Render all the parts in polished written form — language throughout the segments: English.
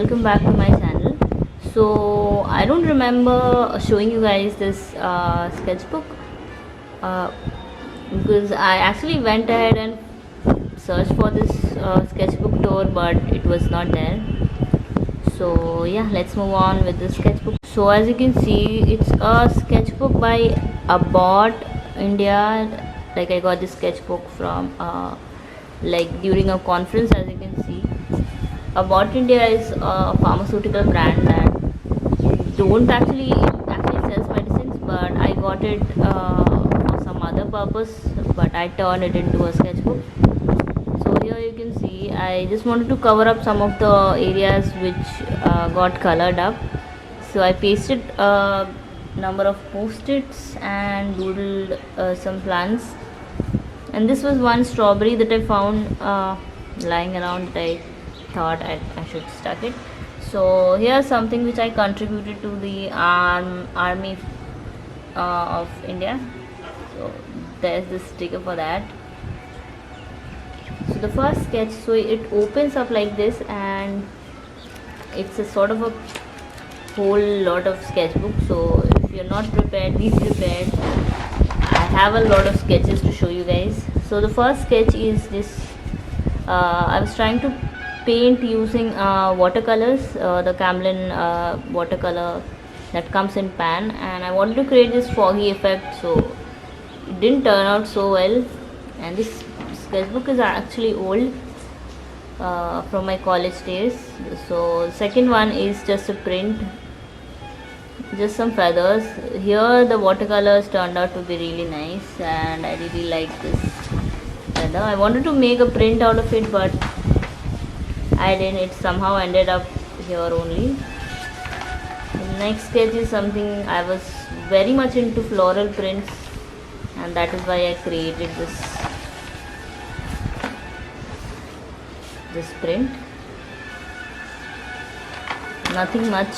welcome back to my channel. So I don't remember showing you guys this sketchbook because I actually went ahead and searched for this sketchbook tour, but it was not there. So yeah, let's move on with the sketchbook. So as you can see, it's a sketchbook by Abbott India. Like I got this sketchbook from like during a conference. As you can see, Abbott India is a pharmaceutical brand that don't actually sells medicines, but I got it for some other purpose, but I turned it into a sketchbook. So here you can see I just wanted to cover up some of the areas which got colored up. So I pasted a number of post-its and doodled some plants, and this was one strawberry that I found lying around that I thought I should stuck it. So here's something which I contributed to the army of India. So there's this sticker for that. So the first sketch, so it opens up like this, and it's a sort of a whole lot of sketchbook. So if you're not prepared, be prepared. I have a lot of sketches to show you guys. So the first sketch is this. I was trying to paint using watercolors, the Camlin watercolor that comes in pan, and I wanted to create this foggy effect. So it didn't turn out so well, and this sketchbook is actually old, from my college days. So the second one is just a print, just some feathers. Here the watercolors turned out to be really nice, and I really like this feather. I wanted to make a print out of it, but I didn't. It somehow ended up here only. The next sketch is something I was very much into floral prints, and that is why I created this print. Nothing much.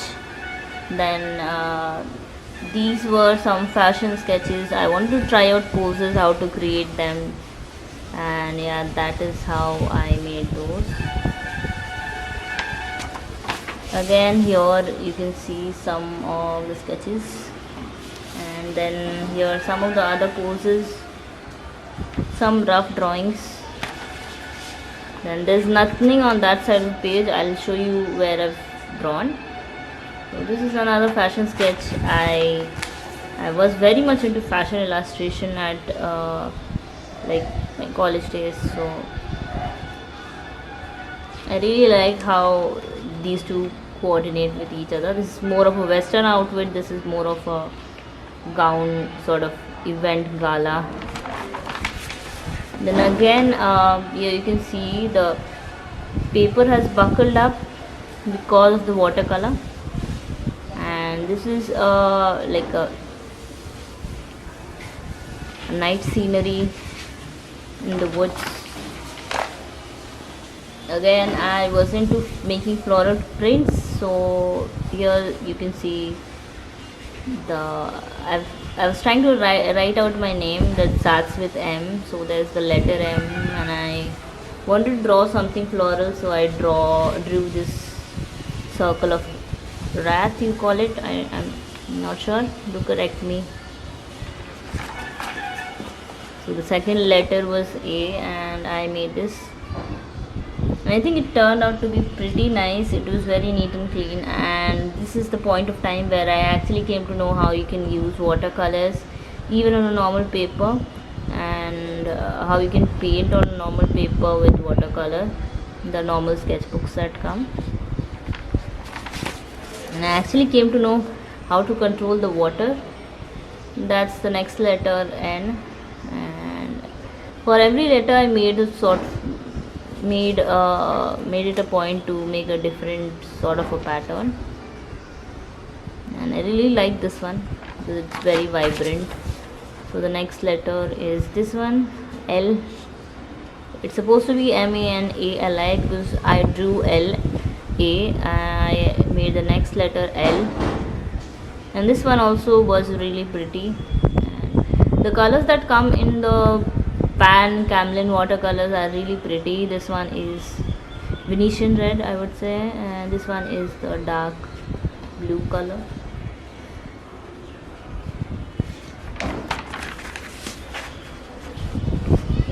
Then these were some fashion sketches. I wanted to try out poses, how to create them, and yeah, that is how I made those. Again, here you can see some of the sketches, and then here are some of the other poses, some rough drawings. Then there's nothing on that side of the page. I'll show you where I've drawn. So this is another fashion sketch. I was very much into fashion illustration at like my college days, so I really like how these two coordinate with each other. This is more of a western outfit, this is more of a gown sort of event gala. Then again, here you can see the paper has buckled up because of the watercolor, and this is like a night scenery in the woods. Again, I was into making floral prints, so here you can see I was trying to write out my name that starts with M. So there's the letter M, and I wanted to draw something floral, so I drew this circle of wrath, you call it. I'm not sure, do correct me. So the second letter was A, and I made this. And I think it turned out to be pretty nice. It was very neat and clean, and this is the point of time where I actually came to know how you can use watercolors even on a normal paper, and how you can paint on normal paper with watercolor, the normal sketchbooks that come. And I actually came to know how to control the water. That's the next letter, N, and for every letter I made a made it a point to make a different sort of a pattern, and I really like this one because it's very vibrant. So the next letter is this one, L. It's supposed to be MANALI because I drew L A. I made the next letter L, and this one also was really pretty. And the colors that come in the pan Camlin watercolors are really pretty. This one is Venetian red, I would say, and this one is the dark blue color.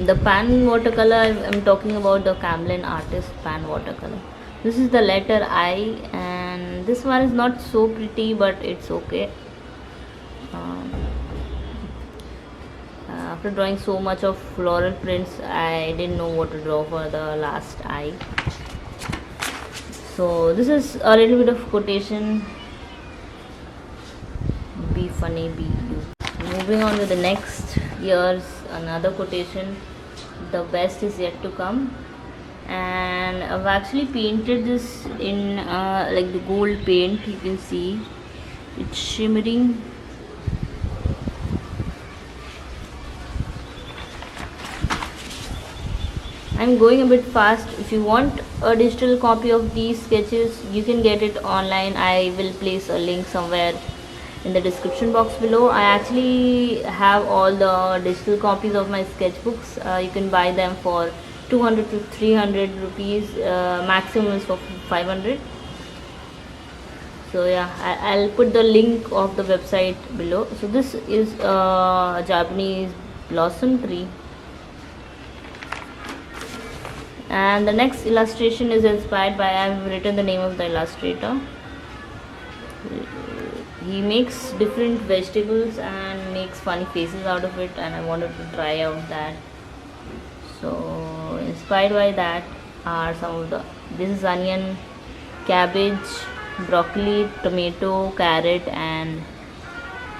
The pan watercolor, I'm talking about the Camlin artist pan watercolor. This is the letter I, and this one is not so pretty, but it's okay. After drawing so much of floral prints, I didn't know what to draw for the last eye. So this is a little bit of quotation: be funny, be you. Moving on to the next year's another quotation: the best is yet to come. And I've actually painted this in like the gold paint. You can see it's shimmering. I'm going a bit fast. If you want a digital copy of these sketches, you can get it online. I will place a link somewhere in the description box below. I actually have all the digital copies of my sketchbooks. You can buy them for 200 to 300 rupees. Maximum is for 500. So yeah, I'll put the link of the website below. So this is a Japanese blossom tree. And the next illustration is inspired by, I've written the name of the illustrator. He makes different vegetables and makes funny faces out of it, and I wanted to try out that. So inspired by that are some of the, this is onion, cabbage, broccoli, tomato, carrot and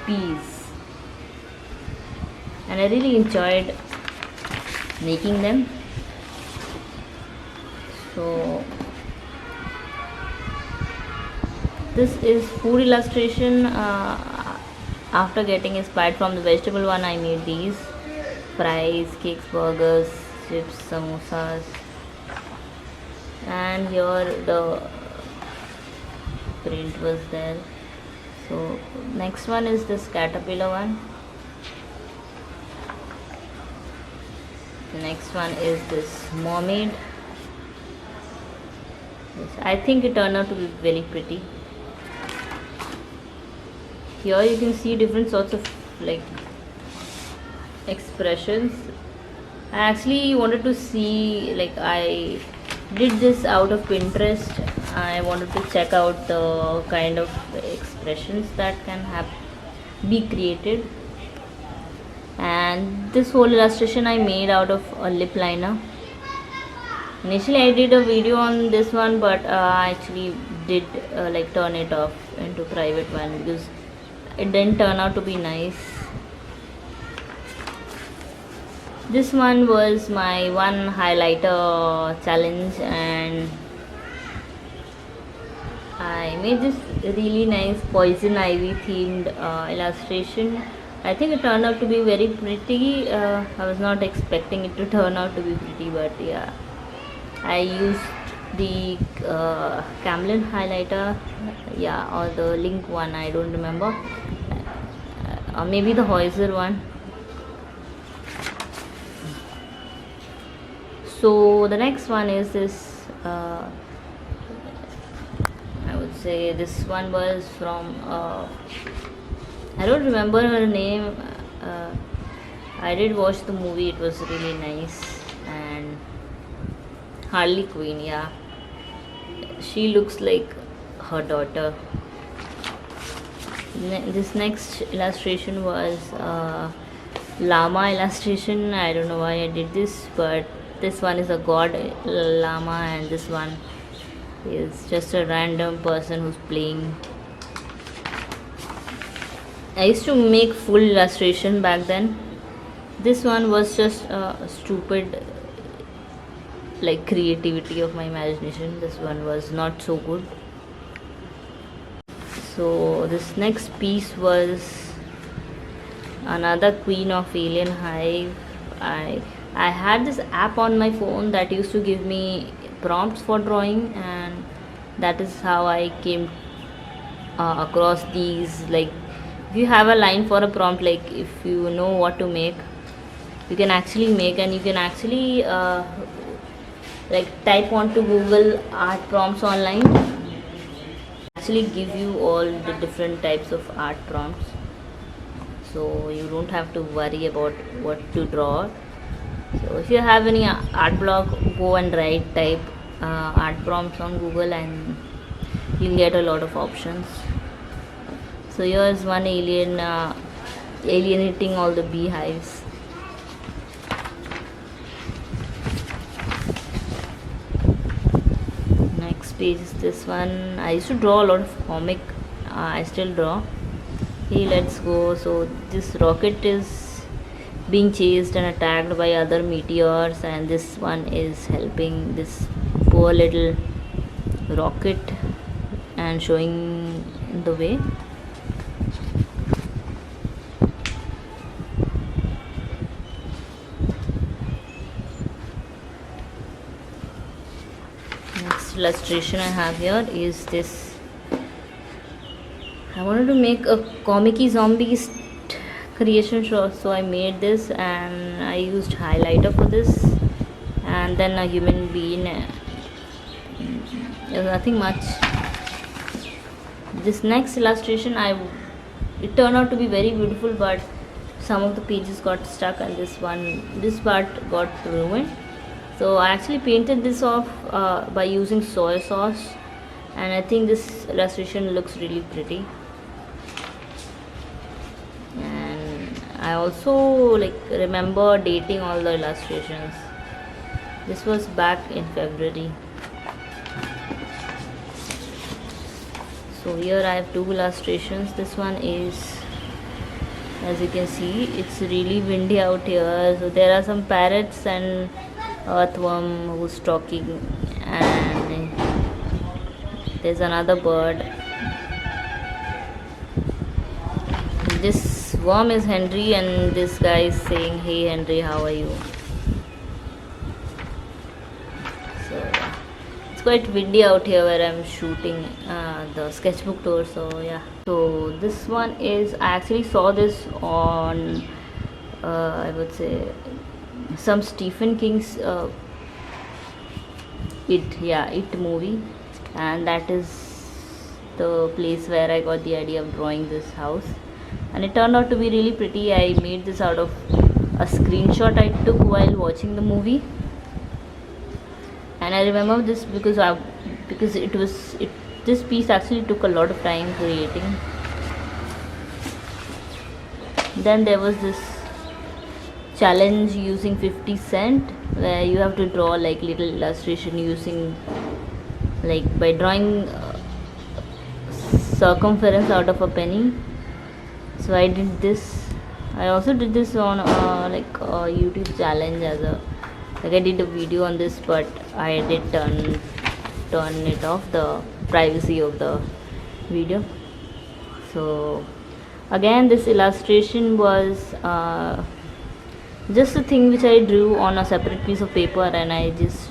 peas, and I really enjoyed making them. So this is food illustration. After getting inspired from the vegetable one, I made these: fries, cakes, burgers, chips, samosas, and here the print was there. So next one is this caterpillar one. The next one is this mermaid. I think it turned out to be very pretty. Here you can see different sorts of like expressions. I actually wanted to see, like, I did this out of Pinterest. I wanted to check out the kind of expressions that can be created, and this whole illustration I made out of a lip liner. Initially I did a video on this one, but I actually did like turn it off into private one because it didn't turn out to be nice. This one was my one highlighter challenge, and I made this really nice poison ivy themed illustration. I think it turned out to be very pretty. I was not expecting it to turn out to be pretty, but yeah. I used the Camlin highlighter, yeah, or the Link one, I don't remember, or maybe the Heuser one. So the next one is this, I would say this one was from, I don't remember her name. I did watch the movie, it was really nice. And Harley Quinn, yeah, she looks like her daughter. This next illustration was llama illustration. I don't know why I did this, but this one is a god llama, and this one is just a random person who's playing. I used to make full illustration back then. This one was just a stupid like creativity of my imagination. This one was not so good. So this next piece was another queen of alien hive. I had this app on my phone that used to give me prompts for drawing, and that is how I came across these. Like, if you have a line for a prompt, like if you know what to make, you can actually make, and you can actually like type onto Google art prompts online, actually give you all the different types of art prompts, so you don't have to worry about what to draw. So if you have any art blog, go and type art prompts on Google and you'll get a lot of options. So here's one alien alienating all the beehives. Next page is this one. I used to draw a lot of comic. I still draw. Hey, let's go. So this rocket is being chased and attacked by other meteors, and this one is helping this poor little rocket and showing the way. Next illustration I have here is this. I wanted to make a comic-y zombies creation show, so I made this and I used highlighter for this, and then a human being. There's nothing much. This next illustration, it turned out to be very beautiful, but some of the pages got stuck and this part got ruined. So I actually painted this off by using soy sauce, and I think this illustration looks really pretty. And I also remember dating all the illustrations. This was back in February. So here I have two illustrations. This one is, as you can see, it's really windy out here, so there are some parrots and earthworm who's talking, and there's another bird. This worm is Henry, and this guy is saying, "Hey Henry, how are you?" So it's quite windy out here where I'm shooting the sketchbook tour. So yeah, so this one is, I actually saw this on I would say some Stephen King's It movie, and that is the place where I got the idea of drawing this house, and it turned out to be really pretty. I made this out of a screenshot I took while watching the movie, and I remember this because this piece actually took a lot of time creating. Then there was this challenge using 50 cent, where you have to draw little illustration using by drawing circumference out of a penny. So I did this. I also did this on a YouTube challenge as a I did a video on this, but I did turn it off, the privacy of the video. So again, this illustration was just a thing which I drew on a separate piece of paper, and I just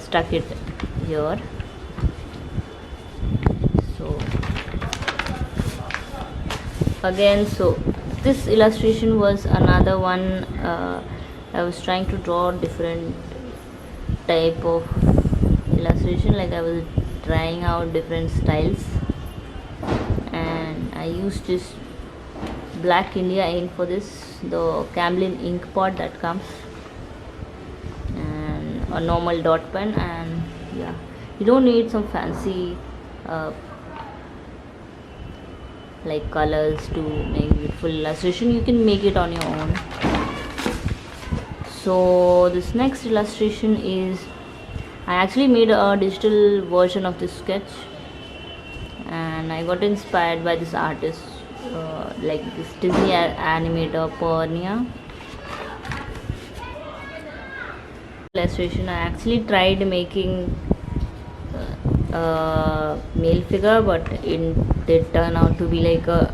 stuck it here. So again, so this illustration was another one. I was trying to draw different type of illustration, I was trying out different styles, and I used this black India ink for this, the Camlin ink pot that comes, and a normal dot pen. And yeah, you don't need some fancy colors to make beautiful illustration. You can make it on your own. So this next illustration is, I actually made a digital version of this sketch, and I got inspired by this artist, this Disney animator Pernia. Illustration, I actually tried making a male figure, but it did turn out to be a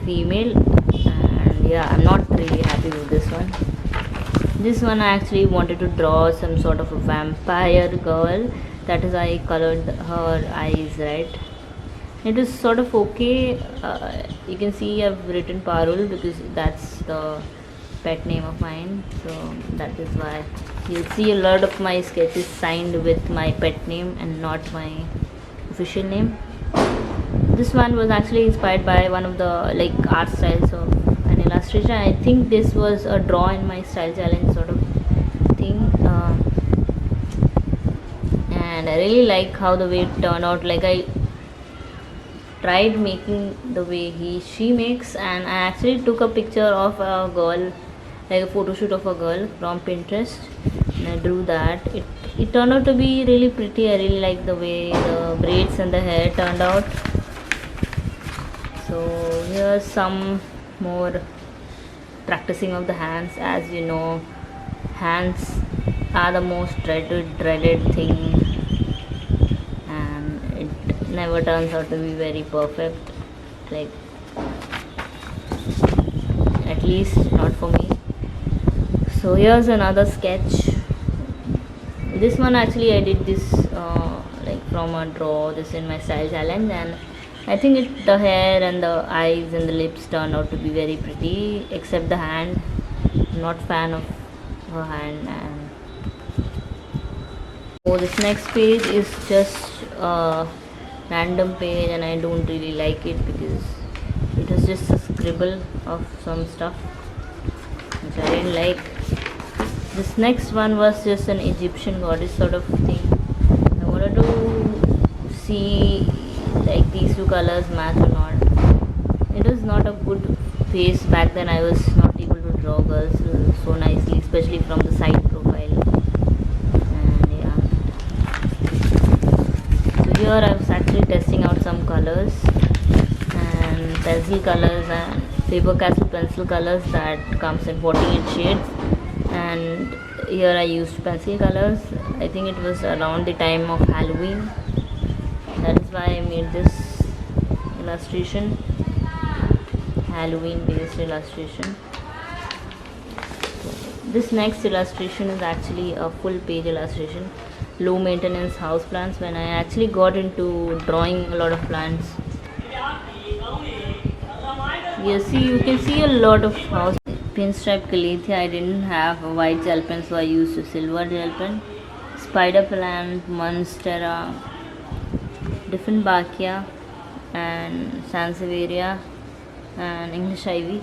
female, and yeah, I'm not really happy with this one. This one I actually wanted to draw some sort of a vampire girl, that is I colored her eyes red. It is sort of okay. You can see I've written Parul because that's the pet name of mine, so that is why You'll see a lot of my sketches signed with my pet name and not my official name. This one was actually inspired by one of the art styles of an illustration. I think this was a draw in my style challenge sort of thing, and I really like how the way it turned out. I tried making the way she makes, and I actually took a picture of a girl, a photo shoot of a girl from Pinterest, and I drew that. It turned out to be really pretty. I really like the way the braids and the hair turned out. So here's some more practicing of the hands. As you know, hands are the most dreaded thing, and it never turns out to be very perfect, at least not for me. So here's another sketch. This one actually I did this from a draw this in my style challenge, and I think the hair and the eyes and the lips turned out to be very pretty, except the hand. I'm not fan of her hand. And so this next page is just a random page, and I don't really like it because it was just a scribble of some stuff which I didn't like. This next one was just an Egyptian goddess sort of thing. I wanted to see these two colors match or not. It was not a good face back then. I was not able to draw girls so nicely, especially from the side profile. And yeah, so here I was actually testing out some colors and pencil colors and Faber-Castell pencil colors that comes in 48 shades, and here I used pencil colors. I think it was around the time of Halloween. That is why I made this illustration, Halloween based illustration. This next illustration is actually a full page illustration, low maintenance house plants, when I actually got into drawing a lot of plants. You can see a lot of house pinstripe calathea. I didn't have a white gel pen, so I used a silver gel pen. Spider plant, monstera, Dieffenbachia and Sansevieria and English ivy.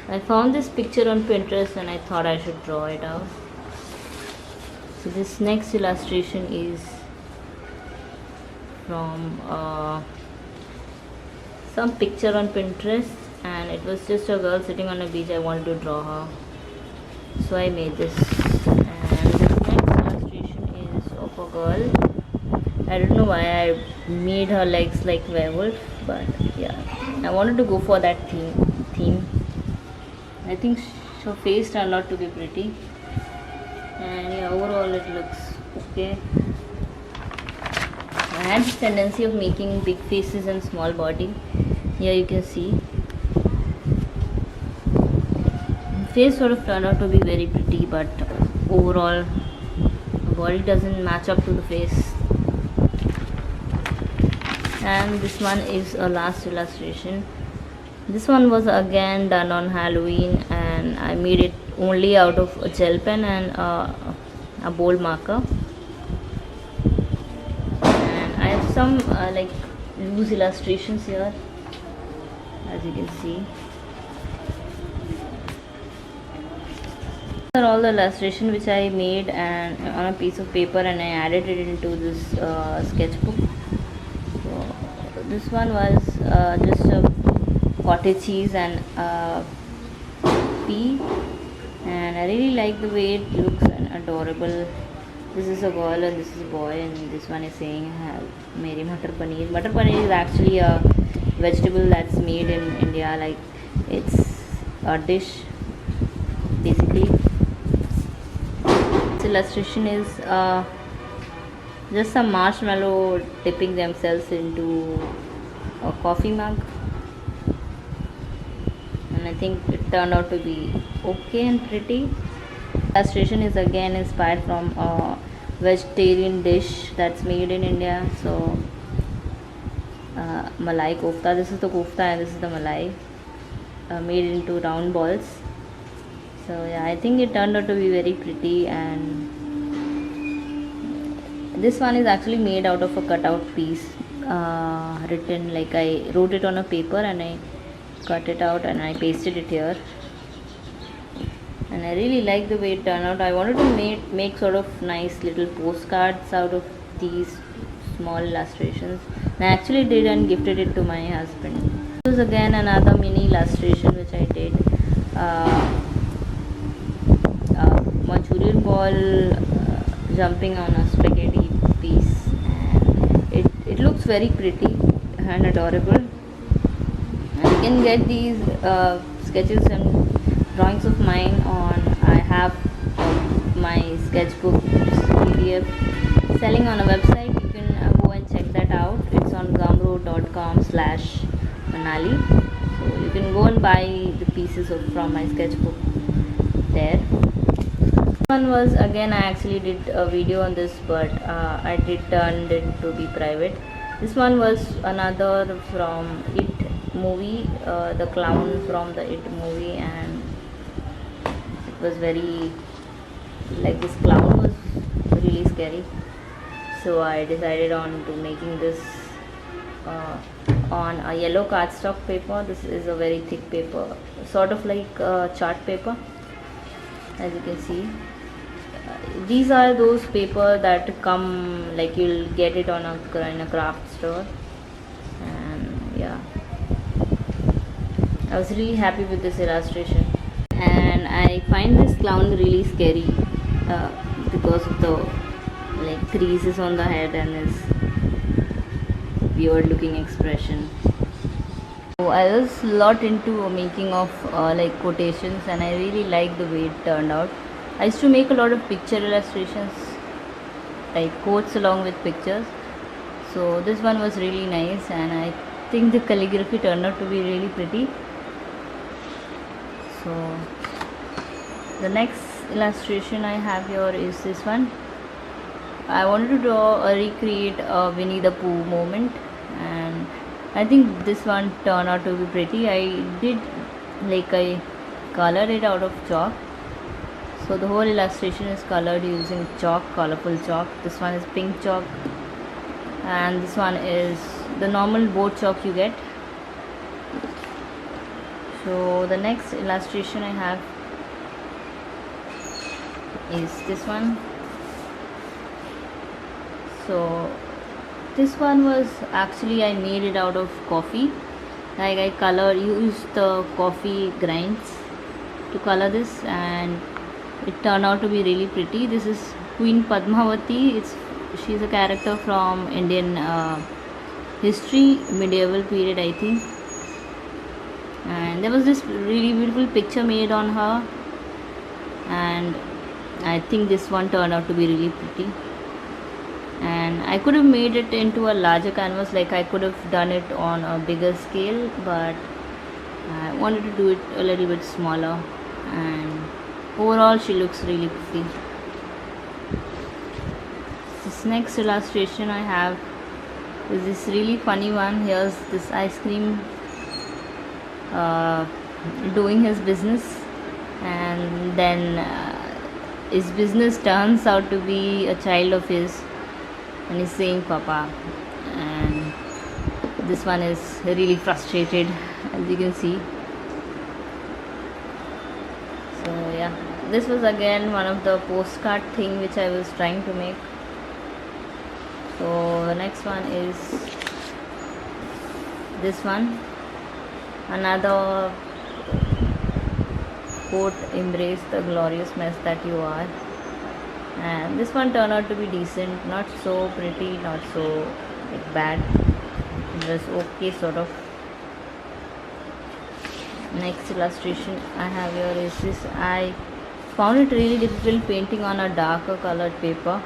I found this picture on Pinterest and I thought I should draw it out. So this next illustration is from some picture on Pinterest, and it was just a girl sitting on a beach. I wanted to draw her, so I made this. And this next illustration is of a girl. I don't know why I made her legs like werewolf, but yeah, I wanted to go for that theme. I think her face turned out to be pretty, and yeah, overall it looks okay. I had this tendency of making big faces and small body. Here you can see the face sort of turned out to be very pretty, but overall the body doesn't match up to the face. And this one is a last illustration. This one was again done on Halloween, and I made it only out of a gel pen and a bold marker. And I have some loose illustrations here, as you can see. These are all the illustrations which I made and on a piece of paper, and I added it into this sketchbook. So this one was just a cottage cheese and pea, and I really like the way it looks and adorable. This is a girl and this is a boy, and this one is saying Meri Matar Paneer. Matar Paneer is actually a vegetable that's made in India. It's a dish basically. This illustration is just some marshmallow dipping themselves into a coffee mug, and I think it turned out to be okay and pretty. Illustration is again inspired from a vegetarian dish that's made in India. So malai kofta, this is the kofta and this is the malai, made into round balls. So yeah, I think it turned out to be very pretty. And this one is actually made out of a cutout piece, written, like I wrote it on a paper and I cut it out and I pasted it here, and I really like the way it turned out. I wanted to make sort of nice little postcards out of these small illustrations, and I actually did and gifted it to my husband. This was again another mini illustration which I did. Manchurian ball jumping on a spaghetti piece, and it looks very pretty and adorable. And you can get these sketches and drawings of mine on, I have my sketchbook PDF selling on a website. You can go and check that out. It's on gumroad.com/manali, so you can go and buy the pieces from my sketchbook there. One was, again, I actually did a video on this, but I did turn it to be private. This one was another from It movie, the clown from the It movie, and it was very, like, this clown was really scary, so I decided on to making this on a yellow cardstock paper. This is a very thick paper, sort of like chart paper, as you can see. These are those paper that come, like, you'll get it on in a craft store. And yeah, I was really happy with this illustration, and I find this clown really scary because of the, like, creases on the head and his weird looking expression. So I was a lot into making of like quotations, and I really like the way it turned out. I used to make a lot of picture illustrations, like quotes along with pictures. So this one was really nice, and I think the calligraphy turned out to be really pretty. So the next illustration I have here is this one. I wanted to draw or recreate a Winnie the Pooh moment, and I think this one turned out to be pretty. I did, like, I colored it out of chalk. So the whole illustration is colored using chalk, colorful chalk. This one is pink chalk, and this one is the normal board chalk you get. So the next illustration I have is this one. So this one was actually, I made it out of coffee. Like, I used the coffee grinds to color this, and it turned out to be really pretty. This is Queen Padmavati. She's a character from Indian history, medieval period, I think. And there was this really beautiful picture made on her, and I think this one turned out to be really pretty. And I could have made it into a larger canvas, like I could have done it on a bigger scale, but I wanted to do it a little bit smaller, and overall she looks really pretty. This next illustration I have is this really funny one. Here's this ice cream doing his business, and then his business turns out to be a child of his, and he's saying Papa, and this one is really frustrated, as you can see. So yeah, this was again one of the postcard thing which I was trying to make. So the next one is this one, another quote, embrace the glorious mess that you are. And this one turned out to be decent, not so pretty, not so like bad, it was okay sort of. Next illustration I have here is this. I found it really difficult painting on a darker colored paper,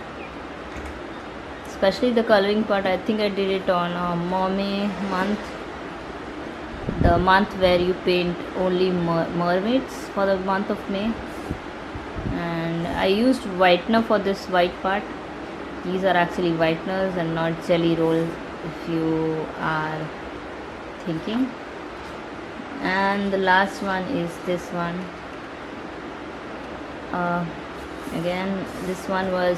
especially the coloring part. I think I did it on a May month, the month where you paint only mermaids for the month of May. And I used whitener for this white part. These are actually whiteners and not jelly rolls, if you are thinking. And the last one is this one. Again, this one was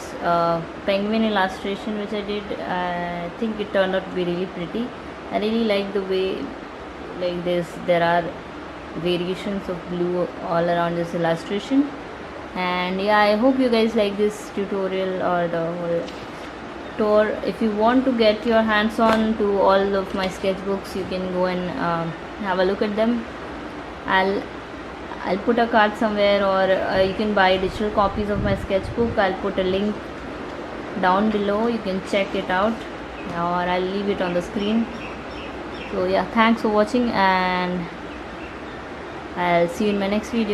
penguin illustration which I did. I think it turned out to be really pretty. I really like the way like this there are variations of blue all around this illustration. And yeah, I hope you guys like this tutorial or the whole tour. If you want to get your hands on to all of my sketchbooks, you can go and have a look at them. I'll put a card somewhere, or you can buy digital copies of my sketchbook. I'll put a link down below, you can check it out, or I'll leave it on the screen. So yeah, thanks for watching, and I'll see you in my next video.